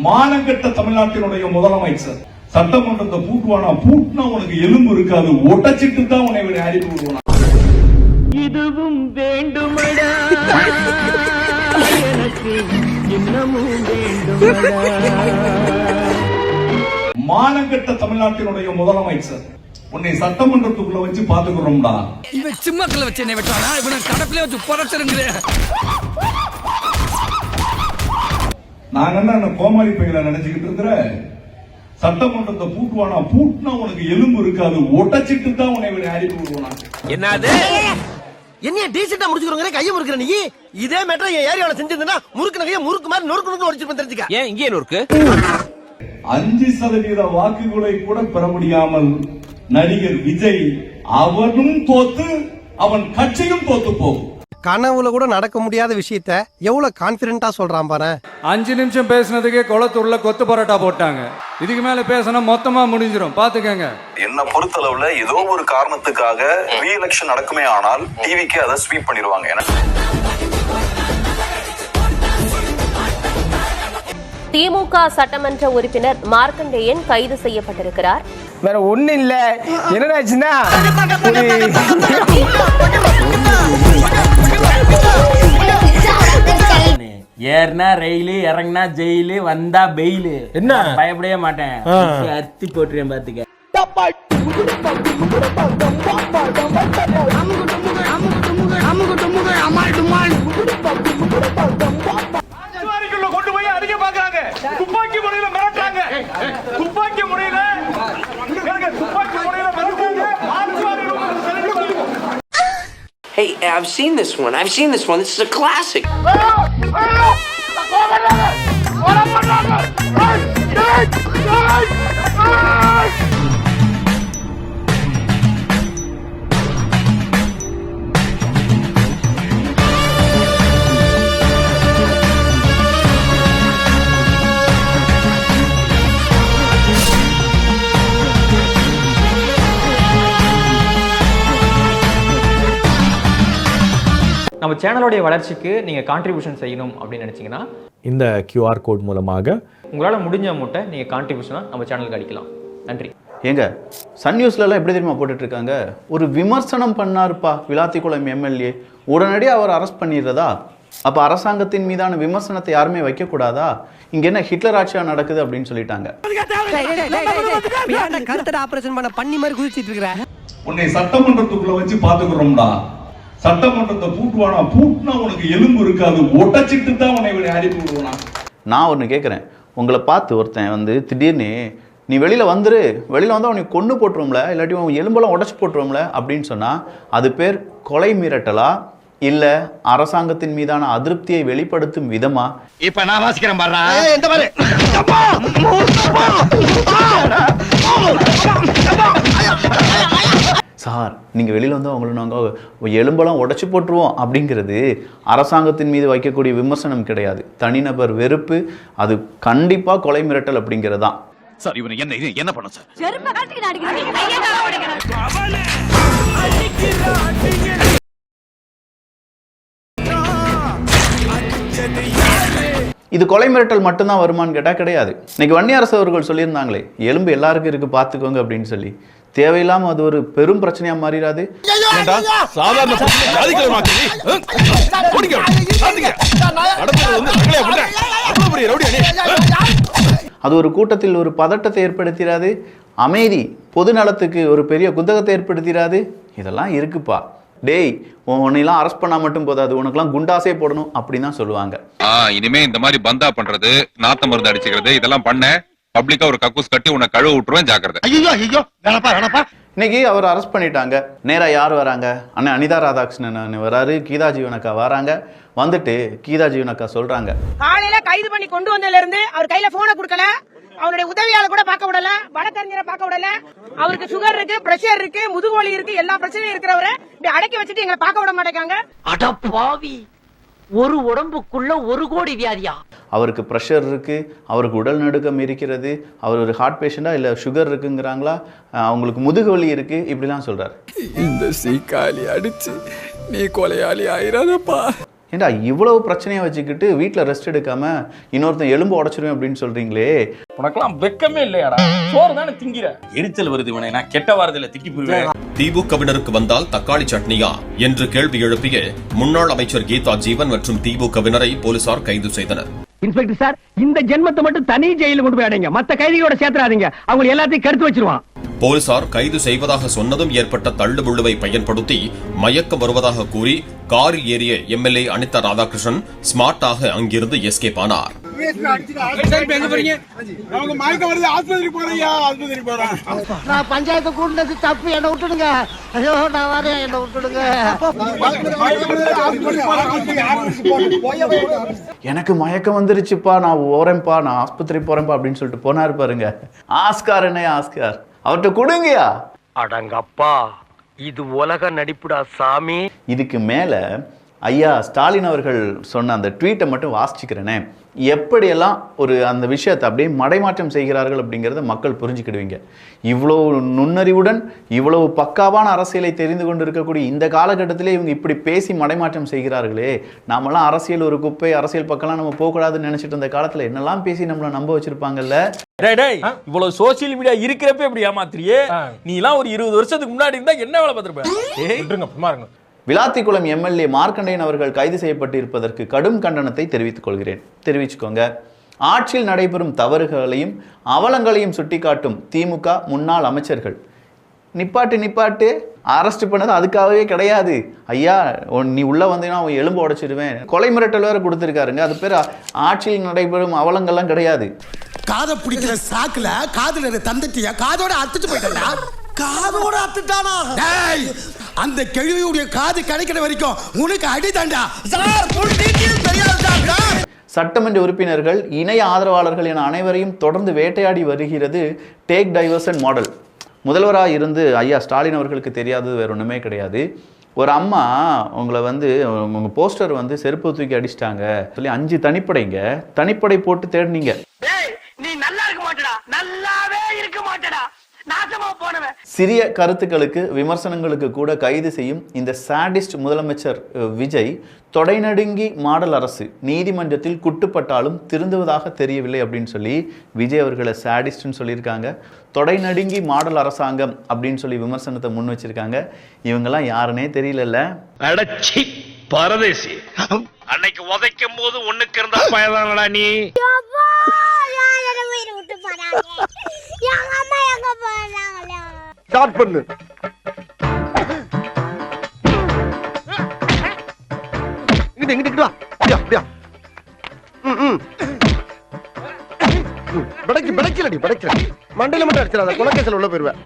மானங்கட்ட தமிழ்நாட்டினுடைய முதலமைச்சர் சட்டமன்றத்தை பூட்டுவானா? பூட்டினா உனக்கு எலும்பு இருக்காது, ஒட்டச்சிட்டு தான் உன்னை அனுப்பி விடுவானா? இதுவும் வேண்டுமடா எனக்கு இன்னமும் வேண்டுமடா. மானங்கட்ட தமிழ்நாட்டினுடைய முதலமைச்சர் உன்னை சட்டமன்றத்துக்குள்ள வச்சு பாத்துக்கிறோம்டா. இவன் சிம்மக்கல்ல வச்சு என்ன வெட்டானா? இவனை கடப்பிலே வச்சு புறச்சிருங்க. நாங்க என்ன கோமாளி பையில நினைச்சுக்கிட்டு இருக்கிற? சட்டமன்றத்தை பூட்டுவானா? பூட்டினா உனக்கு எலும்பு இருக்காது, ஒட்டச்சிட்டு தான் உன்னை அனுப்பி விடுவானா? என்னது என்ன டீசெண்டா முடிச்சுக்கிறோங்க? கையை முறுக்குற நீ இதே மேட்டர் என் ஏரியாவில் செஞ்சிருந்தா முறுக்கு நகையை முறுக்கு மாதிரி நொறுக்கு உடைச்சிருப்பேன் தெரிஞ்சுக்க. ஏன் இங்கே நொறுக்கு? 5% வாக்குகளை கூட பெற முடியாமல் நடிகர் விஜய் அவனும் தோத்து அவன் கட்சியும் தோத்து போகும். கனவுல கூட நடக்க முடியாத விஷயத்த எவ்வளவு கான்பிடென்ட்டா சொல்றான் பாரு. 5 நிமிஷம் பேசினதுக்கே குளத்தூர்ல கொத்து பரோட்டா போட்டாங்க. இதுக்கு மேல பேசினா மொத்தமா முடிஞ்சிடும், பாத்துக்கங்க. என்ன பொறுத்தளவுல ஏதோ ஒரு காரணத்துக்காக ரீஎலெக்ஷன் நடக்குமே ஆனால் டிவிக்கு அதை ஸ்வீப் பண்ணிடுவாங்க. திமுக சட்டமன்ற உறுப்பினர் மார்க்கண்டேயன் கைது செய்யப்பட்டிருக்கிறார். வேற ஒண்ணு இல்ல, என்னடாச்சுன்னா ஏறினா ரயிலு, இறங்கினா ஜெயிலு, வந்தா பெயிலு. என்ன பயப்படவே மாட்டேன், அத்தி போட்டுறேன் பாத்துக்க. கொண்டு போய் அடிக்க பாக்குறாங்க, துப்பாக்கி முறையில மிரட்டுறாங்க, துப்பாக்கி முறையில Hey, I've seen this one. This is a classic. நம்ம சேனலோடைய வளர்ச்சிக்கு நீங்கள் கான்ட்ரிபியூஷன் செய்யணும் அப்படின்னு நினச்சிங்கன்னா இந்த QR கோட் மூலமாக உங்களால் முடிஞ்ச அமௌண்ட்டை நீங்கள் கான்ட்ரிபியூஷனாக நம்ம சேனலுக்கு அடிக்கலாம். நன்றி. ஏங்க சன் நியூஸ்லலாம் எப்படி தெரியுமா போட்டுட்ருக்காங்க? ஒரு விமர்சனம் பண்ணாருப்பா விளாத்திக்குளம் எம்எல்ஏ, உடனடியாக அவர் அரெஸ்ட் பண்ணிடுறதா? அப்போ அரசாங்கத்தின் மீதான விமர்சனத்தை யாருமே வைக்கக்கூடாதா? இங்கே என்ன ஹிட்லர் ஆட்சியா நடக்குது அப்படின்னு சொல்லிட்டாங்க. உன்னை சட்டமன்றத்துக்குள்ள வச்சு பாத்துக்கிறோம்டா. சட்டமன்றத்தை பூட்டுவானா? பூட்டினா உனக்கு எலும்பு இருக்காது, ஒட்டச்சிட்டு தான் உன்னை அனுப்பி விடுவானா? நான் ஒன்று கேட்குறேன், உங்களை பார்த்து ஒருத்தன் வந்து திடீர்னு நீ வெளியில் வந்துரு, வெளியில் வந்தால் உனக்கு கொன்று போட்டுருவோம்ல, இல்லாட்டி உன் எலும்பெல்லாம் உடச்சி போட்டுருவோம்ல அப்படின்னு சொன்னால் அது பேர் கொலை மிரட்டலா இல்லை அரசாங்கத்தின் மீதான அதிருப்தியை வெளிப்படுத்தும் விதமா? இப்ப நான் வாசிக்கிறேன் பாரு. சார் நீங்கள் வெளியில் வந்தால் அவங்கள நாங்கள் எலும்பெல்லாம் உடச்சி போட்டுருவோம் அப்படிங்கிறது அரசாங்கத்தின் மீது வைக்கக்கூடிய விமர்சனம் கிடையாது, தனிநபர் வெறுப்பு. அது கண்டிப்பாக கொலை மிரட்டல் அப்படிங்கிறது தான். சார் இவனை என்ன பண்ண சார்? இது கொலை மிரட்டல் மட்டும்தான் வருமானு கேட்டால் கிடையாது. இன்னைக்கு வன்னியரசு அவர்கள் சொல்லியிருந்தாங்களே, எலும்பு எல்லாருக்கும் இருக்கு பார்த்துக்கோங்க அப்படின்னு சொல்லி. தேவையில்லாம அது ஒரு பெரும் பிரச்சனையா மாறிடாது? அது ஒரு கூட்டத்தில் ஒரு பதட்டத்தை ஏற்படுத்திடாது? அமைதி பொது நலத்துக்கு ஒரு பெரிய குந்தகத்தை ஏற்படுத்திடாது? இதெல்லாம் இருக்குப்பா. டேய் உன்னையெல்லாம் அரெஸ்ட் பண்ணா மட்டும் போதாது, உனக்கெல்லாம் குண்டாசே போடணும் அப்படின்னு தான் சொல்லுவாங்க. இனிமே இந்த மாதிரி பந்தா பண்றது, நாத்த மருந்து அடிச்சுக்கிறது இதெல்லாம் பண்ண பப்ளிக்கா ஒரு கக்கூஸ் கட்டி உன்னை கழுவ விட்டுருவேன், ஜாக்கிரதை. இன்னைக்கு அவர் அரெஸ்ட் பண்ணிட்டாங்க. நேரா யார் வராங்க? அண்ணன் அனிதா ராதாகிருஷ்ணன் வராரு, கீதா ஜீவனக்கா வராங்க. வந்துட்டு கீதா ஜீவனக்கா சொல்றாங்க, காலையில கைது பண்ணி கொண்டு வந்ததுல இருந்து அவர் கையில போனை கொடுக்கல, அவருடைய உதவியாளர் கூட பார்க்க விடல, வழக்கறிஞரை பார்க்க விடல. அவருக்கு சுகர் இருக்கு, பிரஷர் இருக்கு, முதுகுவலி இருக்கு, எல்லா பிரச்சனையும் இருக்கிறவரை இப்படி அடக்கி வச்சுட்டு எங்களை பார்க்க விட மாட்டேங்காங்க. அடப்பாவி, ஒரு உடம்புக்குள்ள 1 கோடி வியாதியா? அவருக்கு ப்ரெஷர் இருக்கு, அவருக்கு உடல் நடுக்கம் இருக்கிறது, அவர் ஒரு ஹார்ட் பேஷண்டா இல்லை சுகர் இருக்குங்கிறாங்களா, அவங்களுக்கு முதுகு வலி இருக்கு, இப்படிலாம் சொல்றாரு. இந்த சீக்காளி அடிச்சு நீ கொலையாளி ஆயிராதப்பா. ஏண்டா இவ்வளவு பிரச்சனையை வச்சுக்கிட்டு வீட்டில் ரெஸ்ட் எடுக்காம இன்னொருத்தன் எலும்பு உடைச்சிருவேன் அப்படின்னு சொல்றீங்களே. உனக்கெல்லாம் வெக்கமே இல்லையாடா? சோறு தானே திங்கிற. எரிச்சல் வருது இவனை, நான் கெட்ட வாரத்துல திட்டி போயிருவேன். திமுகவினருக்கு வந்தால் தக்காளி சட்னியா என்று கேள்வி எழுப்பிய முன்னாள் அமைச்சர் கீதா ஜீவன் மற்றும் திமுகவினரை போலீசார் கைது செய்தனர். இன்ஸ்பெக்டர் சார், இந்த ஜென்மத்தை மட்டும் தனி ஜெயில கொண்டு போய் அடைங்க, மத்த கைதிகளோட சேர்த்துறாதீங்க, அவங்க எல்லாத்தையும் கருத்து வச்சிருவான். போலீசார் கைது செய்வதாக சொன்னதும் ஏற்பட்ட தள்ளுமுள்ளுவை பயன்படுத்தி மயக்கம் வருவதாக கூறி காரில் ஏறிய எம்எல்ஏ அனிதா ராதாகிருஷ்ணன் ஸ்மார்ட்டாக அங்கிருந்து எஸ்கேப் ஆனார். நான் பஞ்சாயத்து கூட்டினது தப்பு, என்ன விட்டுடுங்க. ஐயோ நான் வரேன், என்ன விட்டுடுங்க. எனக்கு மயக்கம் வந்துருச்சுப்பா, நான் ஓரேன்ப்பா, நான் ஆஸ்பத்திரி போறேன்ப்பா அப்படின்னு சொல்லிட்டு போனாரு பாருங்க. ஆஸ்கார் என்ன ஆஸ்கார், அவர்கிட்ட கொடுங்கயா. அடங்கப்பா, இது உலக நடிப்புடா சாமி. இதுக்கு மேல ஐயா ஸ்டாலின் அவர்கள் சொன்ன அந்த ட்வீட்டை மட்டும் வாசிச்சுக்கிறேனே, எப்படியெல்லாம் ஒரு அந்த விஷயத்தை அப்படியே மடைமாற்றம் செய்கிறார்கள் அப்படிங்கிறத மக்கள் புரிஞ்சுக்கிடுவீங்க. இவ்வளவு நுண்ணறிவுடன் இவ்வளவு பக்காவான அரசியலை தெரிந்து கொண்டு இருக்கக்கூடிய இந்த காலகட்டத்திலே இவங்க இப்படி பேசி மடைமாற்றம் செய்கிறார்களே. நாமெல்லாம் அரசியல் ஒரு குப்பை, அரசியல் பக்கம்லாம் நம்ம போகக்கூடாதுன்னு நினைச்சிட்டு இருந்த காலத்துல என்னெல்லாம் பேசி நம்மளை நம்ப வச்சிருப்பாங்கல்ல. இவ்வளவு சோசியல் மீடியா இருக்கிறப்ப எப்படி ஏமாத்திரியே? நீ எல்லாம் ஒரு 20 வருஷத்துக்கு முன்னாடி இருந்தா என்ன வேலை பார்த்திருப்ப? விளாத்திக்குளம் எம்எல்ஏ மார்க்கண்டேயன் அவர்கள் கைது செய்யப்பட்டு இருப்பதற்கு கடும் கண்டனத்தை தெரிவித்துக் கொள்கிறேன். தெரிவிச்சுக்கோங்க. ஆட்சியில் நடைபெறும் தவறுகளையும் அவலங்களையும் சுட்டிக்காட்டும் திமுக முன்னாள் அமைச்சர்கள் நிப்பாட்டு அரெஸ்ட் பண்ணது அதுக்காகவே கிடையாது. ஐயா நீ உள்ள வந்தீங்கன்னா அவன் எலும்பு உடைச்சிடுவேன், கொலை மிரட்டல் வேற கொடுத்துருக்காருங்க. அது பேர் ஆட்சியில் நடைபெறும் அவலங்கள்லாம் கிடையாது. காதை பிடிக்கிற சாக்குல காதுல தந்துட்டியா, காதோட அத்துட்டு போயிட்டா. காதோட அத்துட்டானா? அந்த கேள்வியுடைய காது கிடைக்கிற வரைக்கும் உனக்கு அடி தாண்டா. சட்டமன்ற உறுப்பினர்கள், இணைய ஆதரவாளர்கள் என அனைவரையும் தொடர்ந்து வேட்டையாடி வருகிறது டேக் டைவர்ஷன் மாடல். முதல்வராக இருந்து ஐயா ஸ்டாலின் அவர்களுக்கு தெரியாதது வேற ஒன்றுமே கிடையாது. ஒரு அம்மா உங்களை உங்கள் போஸ்டர் செருப்பு தூக்கி அடிச்சிட்டாங்க சொல்லி 5 தனிப்படை போட்டு தேடினீங்க. நீ நல்லா இருக்க மாட்டடா, நல்லாவே இருக்க மாட்டடா, நாசமா போனவன். சிறிய கருத்துக்களுக்கு விமர்சனங்களுக்கு கூட கைது செய்யும் இந்த சாடிஸ்ட் முதலமைச்சர் விஜய் தொடைநடுங்கி மாடல் அரசு நீதிமன்றத்தில் குட்டுப்பட்டாலும் திருந்துவதாக தெரியவில்லை அப்படின்னு சொல்லி விஜய் அவர்களை சாடிஸ்ட்னு சொல்லியிருக்காங்க. தொடைநடுங்கி மாடல் அரசாங்கம் அப்படின்னு சொல்லி விமர்சனத்தை முன் வச்சிருக்காங்க. இவங்கெல்லாம் யாருன்னே தெரியல. அடச்சி பரதேசி, அன்னைக்கு உதைக்கும் போது ஒண்ணுக்கு இருந்தா பயதானடா நீ. ஸ்டார்ட் பண்ணு. இங்கிட்டு வா. அப்படியா படைக்கல மண்டையில மட்டும் அடிச்சிடாத, குலக்கேசல் உள்ள போயிருவேன்.